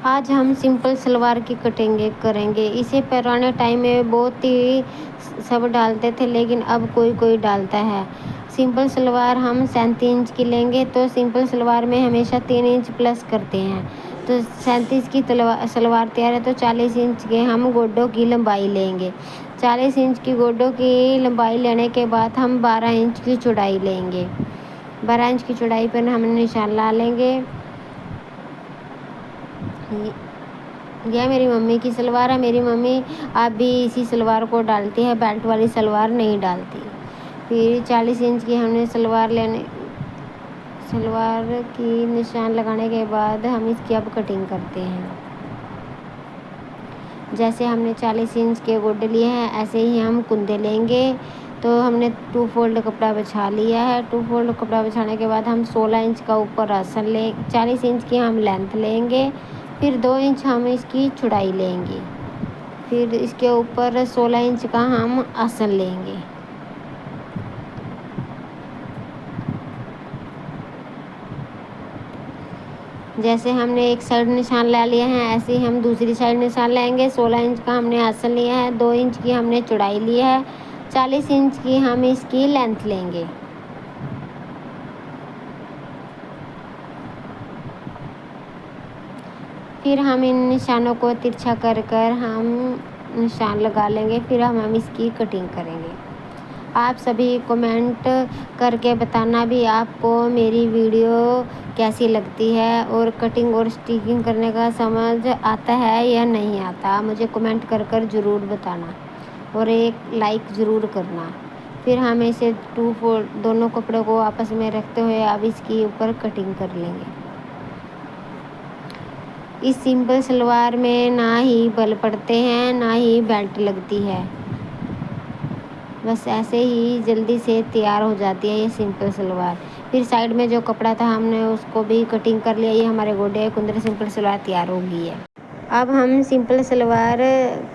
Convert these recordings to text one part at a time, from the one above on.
आज हम सिंपल सलवार की कटिंग करेंगे। इसे पुराने टाइम में बहुत ही सब डालते थे, लेकिन अब कोई कोई डालता है। सिंपल सलवार हम 37 इंच की लेंगे, तो सिंपल सलवार में हमेशा 3 इंच प्लस करते हैं। तो 37 की सलवार तैयार है, तो 40 इंच के हम गोडों की लंबाई लेंगे। 40 इंच की गोडों की लंबाई लेने के बाद हम 12 इंच की चौड़ाई लेंगे। 12 इंच की चौड़ाई पर हम निशान ला लेंगे। यह मेरी मम्मी की सलवार है। मेरी मम्मी आप भी इसी सलवार को डालती है, बेल्ट वाली सलवार नहीं डालती। फिर 40 इंच की हमने सलवार की निशान लगाने के बाद हम इसकी अब कटिंग करते हैं। जैसे हमने 40 इंच के गोडे लिए हैं, ऐसे ही हम कुंदे लेंगे। तो हमने 2 फोल्ड कपड़ा बिछा लिया है। 2 फोल्ड कपड़ा बिछाने के बाद हम 16 इंच का ऊपर आसन लें। 40 इंच की हम लेंथ लेंगे, फिर 2 इंच हम इसकी चौड़ाई लेंगे, फिर इसके ऊपर 16 इंच का हम आसन लेंगे। जैसे हमने एक साइड निशान ला लिया है, ऐसे ही हम दूसरी साइड निशान लेंगे। 16 इंच का हमने आसन लिया है, 2 इंच की हमने चौड़ाई ली है, 40 इंच की हम इसकी लेंथ लेंगे। फिर हम इन निशानों को तिरछा कर कर हम निशान लगा लेंगे। फिर हम इसकी कटिंग करेंगे। आप सभी कमेंट करके बताना भी आपको मेरी वीडियो कैसी लगती है, और कटिंग और स्टिचिंग करने का समझ आता है या नहीं आता। मुझे कमेंट कर कर ज़रूर बताना, और एक लाइक ज़रूर करना। फिर हम इसे दोनों कपड़ों को आपस में रखते हुए अब इसकी ऊपर कटिंग कर लेंगे। इस सिंपल सलवार में ना ही बल पड़ते हैं, ना ही बेल्ट लगती है। बस ऐसे ही जल्दी से तैयार हो जाती है ये सिंपल सलवार। फिर साइड में जो कपड़ा था हमने उसको भी कटिंग कर लिया। ये हमारे गोडे कुंदरे सिंपल सलवार तैयार हो गई है। अब हम सिंपल सलवार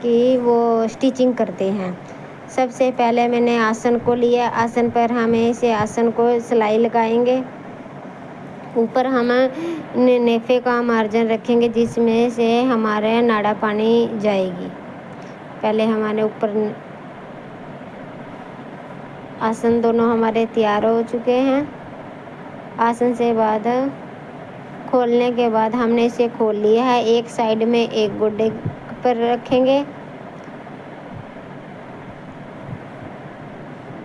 की स्टिचिंग करते हैं। सबसे पहले मैंने आसन को लिया। आसन पर हमें इसे आसन को सिलाई लगाएंगे। ऊपर हम नेफे का मार्जिन रखेंगे, जिसमें से हमारे नाड़ा पानी जाएगी। पहले हमारे ऊपर आसन दोनों हमारे तैयार हो चुके हैं। आसन से बाद खोलने के बाद हमने इसे खोल लिया है। एक साइड में एक गोडे पर रखेंगे,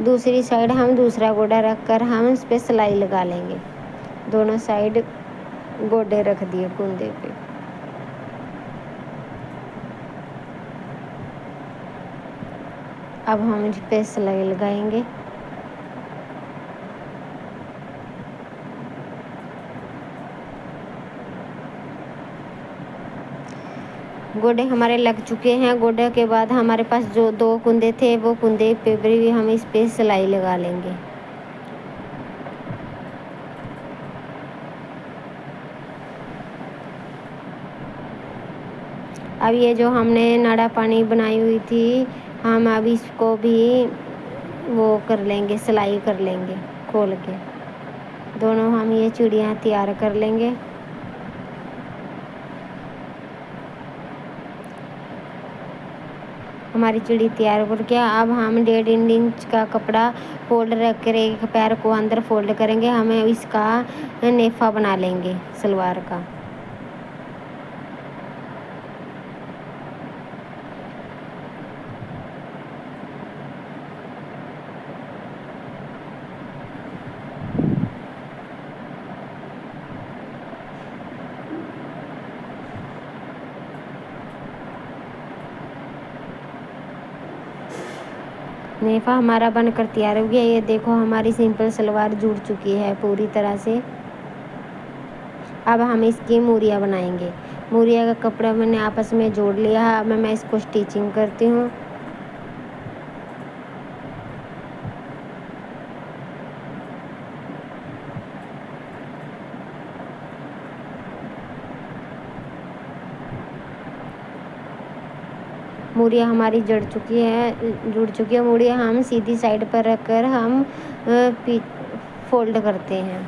दूसरी साइड हम दूसरा गोडा रखकर हम इस पर सिलाई लगा लेंगे। दोनों साइड गोडे रख दिए कुंदे पे। अब हम इस पे सिलाई लगाएंगे। गोडे हमारे लग चुके हैं। गोडे के बाद हमारे पास जो 2 कुंदे थे, वो कुंदे पे भी हम इस पे सिलाई लगा लेंगे। अब ये जो हमने नाड़ा पानी बनाई हुई थी, हम अब इसको भी वो कर लेंगे, सिलाई कर लेंगे खोल के। दोनों हम ये चूड़ियाँ तैयार कर लेंगे। हमारी चूड़ी तैयार कर के अब हम 1.5 इंच का कपड़ा फोल्ड रख कर एक पैर को अंदर फोल्ड करेंगे। हमें इसका नेफा बना लेंगे सलवार का। नेफा हमारा बनकर तैयार हो गया। ये देखो हमारी सिंपल सलवार जुड़ चुकी है पूरी तरह से। अब हम इसकी मूरियाँ बनाएंगे। मूरिया का कपड़ा मैंने आपस में जोड़ लिया है। अब मैं इसको स्टिचिंग करती हूँ। मूरियाँ हमारी जुड़ चुकी है। मूरियाँ हम सीधी साइड पर रखकर हम फोल्ड करते हैं।